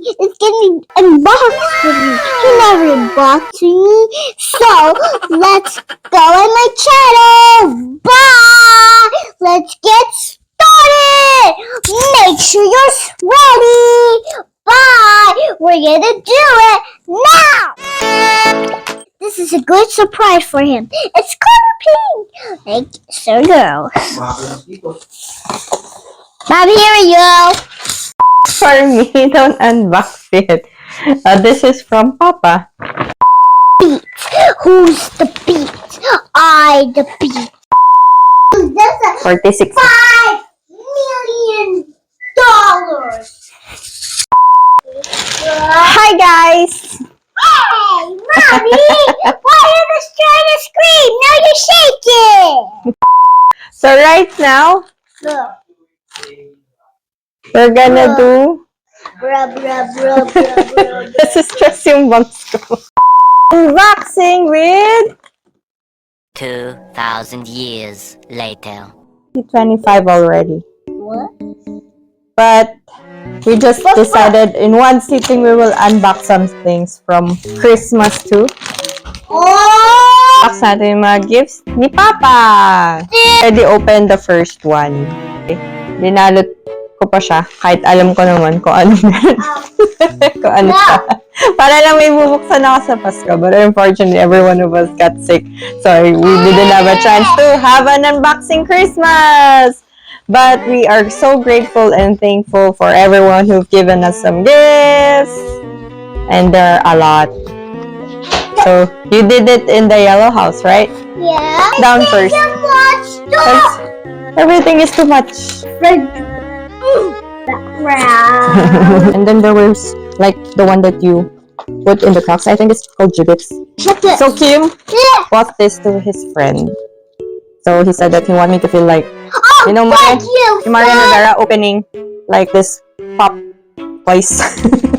is getting unboxed with me. He never unboxed me. So, let's go on my channel. Bye! Let's get started. Make sure you're ready. Bye! We're gonna do it now! This is a good surprise for him. It's color pink. Like so girls. Mommy, here we go. For me, don't unbox it. This is from Papa. Beat. Who's the beat? I the beat. That's a 46. $5 million. Hi guys! Hey, Mommy! Why are you just trying to scream? Now you're shaking. So right now, Look. we're gonna do... Rub, rub, rub, rub, rub. This is just yung box ko. Unboxing with 2,000 years later. 25 already. What? But we just decided in one sitting we will unbox some things from Christmas too. Oh! Unbox natin yung mga gifts ni Papa. Already opened the first one. Okay. Dinalot ko pa siya kahit alam ko naman kung ano kung ano siya. Para lang may bubuksan ako sa Pasko. But unfortunately, every one of us got sick. So we didn't have a chance to have an unboxing Christmas. But we are so grateful and thankful for everyone who've given us some gifts. And there are a lot. So, you did it in the yellow house, right? Yeah. Down first. So much stuff. Everything is too much. Background. And then there was like the one that you put in the cracks. I think it's called gibbets. Chocolate. So Kim Yeah. bought this to his friend. So he said that he wanted me to feel like, Oh, you know, thank you. Mario Rivera opening like this pop voice.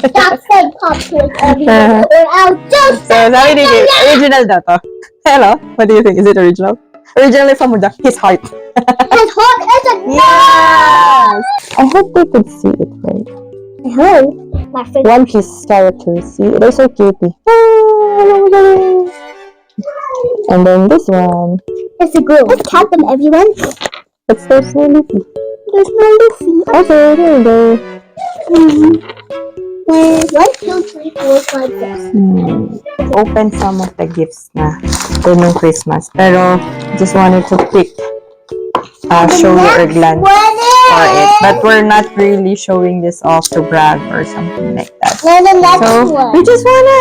Stop saying pop quiz everywhere. Or I'll just So sabi ni Kim, original daw to. Hello, what do you think? Is it original? Originally from his heart. His heart is a Yes! I hope they could see it, right? I hope. My friend. One Piece characters. See, they're so cutie. And then this one. It's a group. Let's count them, everyone. It's there's no Luffy. There's no Luffy. Okay, there we go. 1, 2, 3, 4, 5, 6. Open some of the gifts na for no Christmas. Pero just wanted to pick, show you or glance for it. But we're not really showing this off to brag or something like that. Now the next So one. we just wanna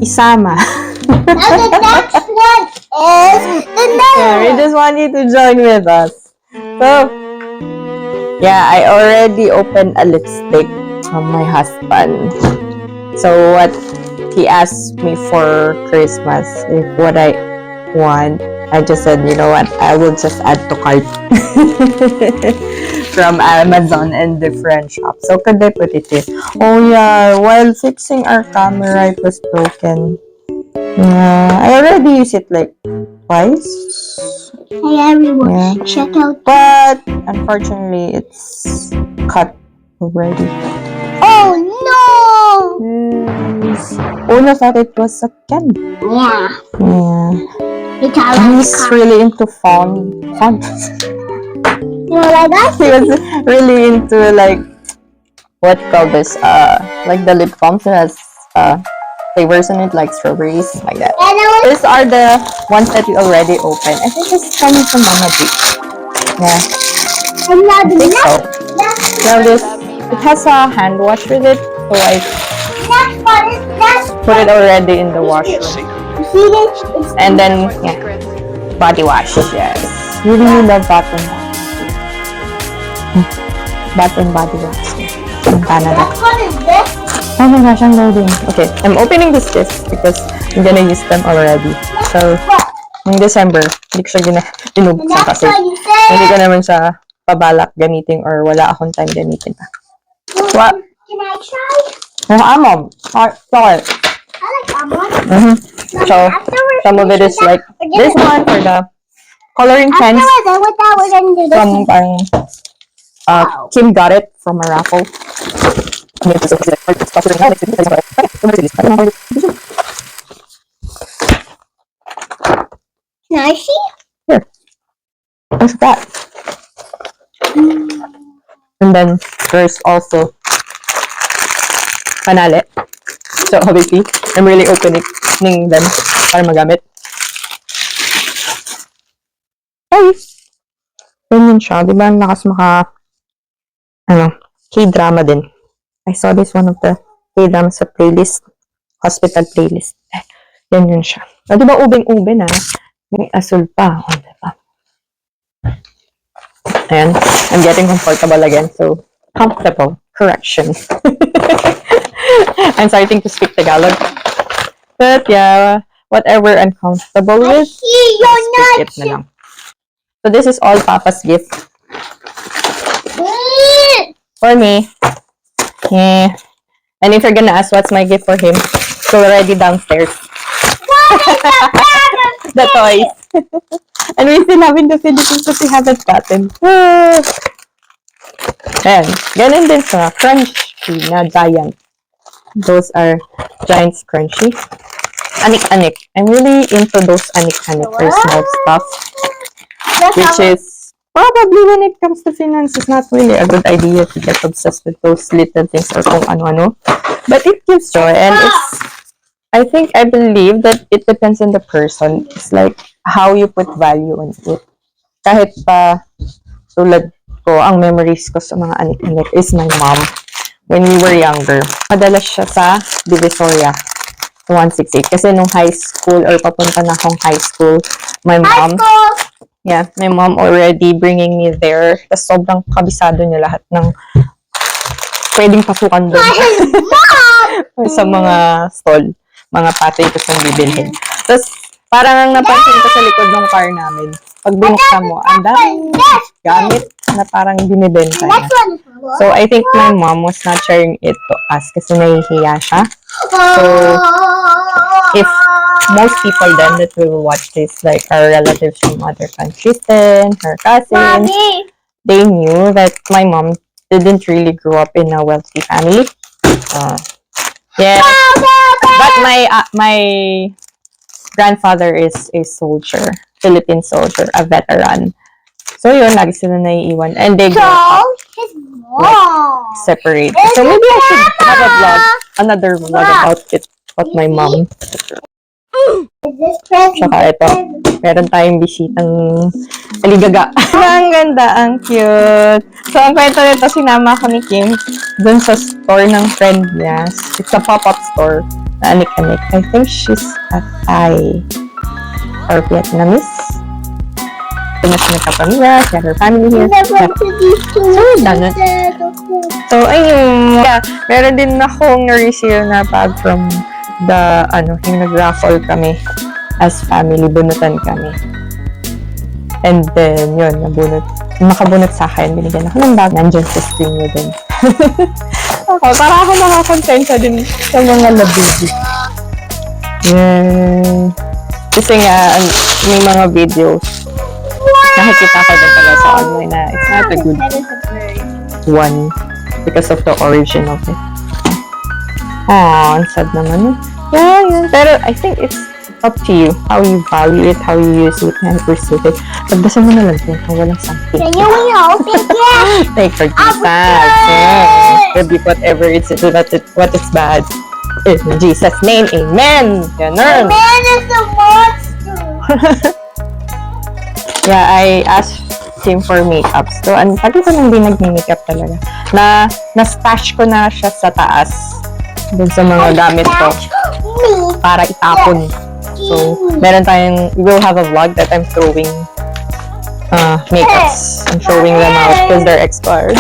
isama. Now the next one is the Yeah, we nose. just want you to join with us. So, yeah, I already opened a lipstick from my husband. So, what he asked me for Christmas, if what I want, I just said, you know what, I will just add to cart from Amazon and different shops. So, could I put it in? Oh, yeah, while fixing our camera, it was broken. Yeah, I already used it like twice. Hey everyone, Yeah. check out. But unfortunately, it's cut already. Oh no! Yes. Una thought it was a candy. Yeah, Yeah. it's all He's really into font. You know, like that. He was really into like what you call this? Like the lip balms that has flavors in it, like strawberries, like that. And I was These are the ones that we already opened. I think this is coming from Mama G. Yeah. and now the I think so. next Now this, it has a hand wash with it, so I one is next. put it already in the washroom. You see this? It's And then, yeah, body wash, yes. Really love bath and body wash in Canada. next one is this. Oh my gosh, I'm loading. Okay, I'm opening this gift because I'm gonna use them already. So, in December, hindi ko siya The binubuksan next kasi one you say. hindi ko naman siya pabalak ganitin or wala akong time ganitin pa. What? Can I try? Oh, amom. Sorry. I like almond. So, some of it is like this one for the coloring pens Afterwards, I went we're gonna do this from one. Kim got it from a raffle. Can I see? What's that? And then there's also panali. So obviously, I'm really opening them para magamit. Ay! Ganyan siya. Di ba ang lakas K-drama din. I saw this one of the K-drama sa playlist. Hospital playlist. Ganyan siya. Di ba ubing-ube na? May asul pa. O, diba? Ayan. I'm getting comfortable again. So, comfortable. Correction. I'm starting to speak Tagalog. But yeah, whatever I'm comfortable with, See, you're speak it na lang. So this is all Papa's gift for me. Yeah. And if you're gonna ask what's my gift for him, it's already downstairs. The toys. And we still haven't the Philippines but we haven't gotten. Ayan. Ganun din sa crunchy na giant. Those are Giant's Crunchy. Anik-anik. I'm really into those anik-anik or small stuff. Which is probably when it comes to finance, it's not really a good idea to get obsessed with those little things or kung ano-ano. But it gives joy and I believe that it depends on the person. It's like how you put value on it. Kahit pa tulad ko, ang memories ko sa mga anik-anik is my mom. When we were younger, madalas siya sa Divisoria 168. Kasi nung high school or papunta na akong high school, my mom already bringing me there. Tapos sobrang kabisado niya lahat ng pwedeng pasukan doon. Sa mga stall, mga patay ko siyang bibilhin. Tapos parang ang napansin ko sa likod ng car namin, pag binuksan mo, ang daming gamit na parang binibenta niya. So, I think my mom was not sharing it to us kasi nahihiya siya. So, if most people then that will watch this, like our relatives from other countries then, her cousins, they knew that my mom didn't really grow up in a wealthy family. Yeah. But my grandfather is a soldier, Philippine soldier, a veteran. So yun, lagi sila naiiwan. And they grew up like, separate. So maybe I should have a vlog, another vlog about it, about my mom. Tsaka ito, meron tayong bisitang aligaga. Ang ganda, ang cute. So ang kwento nito, sinama ko ni Kim dun sa store ng friend niya. It's a pop-up store na anik-anik. I think she's a Thai or Vietnamese. Ito na siya nagkapamilya, she had her family here. So, ayun. Yeah, meron din akong na-receive na bag from the, yung nag-raffle kami as family, bunutan kami. And then, yun, nakabunot sa akin, binigyan ako ng bag, nandiyan sa screen niya din. Para ako nakakonsensya din sa mga labigi. Yeah. Kasi nga, may mga videos, nakikita ko din pala sa online na it's not a good one because of the origin of it. Ang sad naman. Yeah. Pero I think it's up to you how you value it, how you use it, and perceive it. Pagdasal mo na lang ito kung walang something. Can you help it? Like for Jesus, yeah. Could be whatever it's what is bad. In Jesus' name, amen. Ganun. Man is a monster. Yeah, I asked him for makeups. So, tagal ko nang di nag-makeup talaga. Na-stash ko na siya sa taas. Dun sa mga gamit ko. Para itapon. So, we'll have a vlog that I'm throwing makeups. I'm showing them out because they're expired.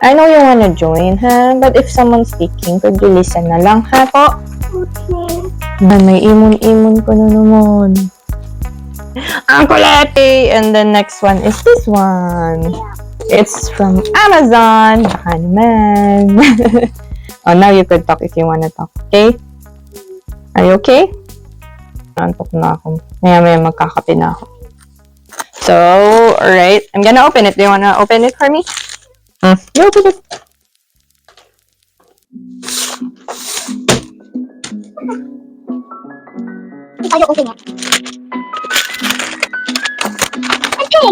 I know you wanna join, ha? But if someone's speaking, could you listen na lang, ha po? Na may imon-imon ko na naman. Ang kulete! And the next one is this one. It's from Amazon. Baka naman. Oh, now you could talk if you wanna talk. Okay? Are you okay? Antok na ako. Maya magkakape na ako. So, alright. I'm gonna open it. Do you wanna open it for me? You open it. Ayaw open it. Okay.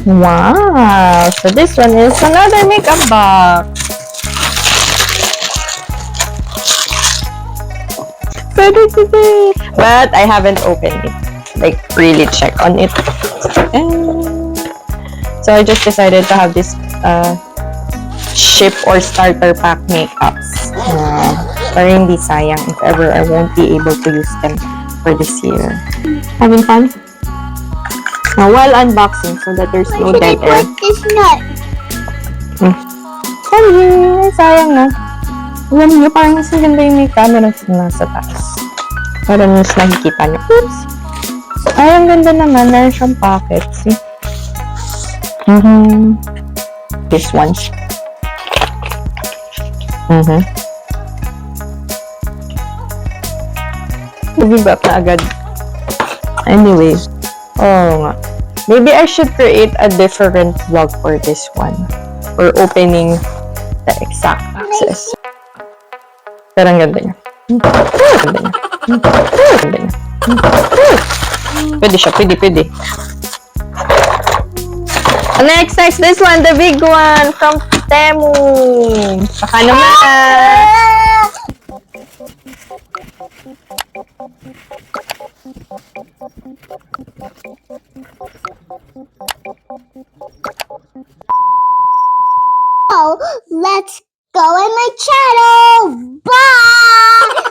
Wow. So this one is another makeup box. But I haven't opened it. Like, really check on it. And so I just decided to have this ship or starter pack makeups. Para hindi sayang if ever I won't be able to use them for this year. Having fun? Now, while unboxing so that there's no dead air. This nut. Sorry, sayang na. Alam niyo, parang mas maganda yung may camera nasa taas. Para mas nakikita niyo. Oops! Ay, ang ganda naman. Meron siyang pockets. This one. Moving back na agad. Anyway. Oh nga. Maybe I should create a different vlog for this one. For opening the exact access. Pero ang ganda niya. Pwede siya, pwede. Next, this one, the big one from Temu. Baka naman. Let's go in my channel. Bye.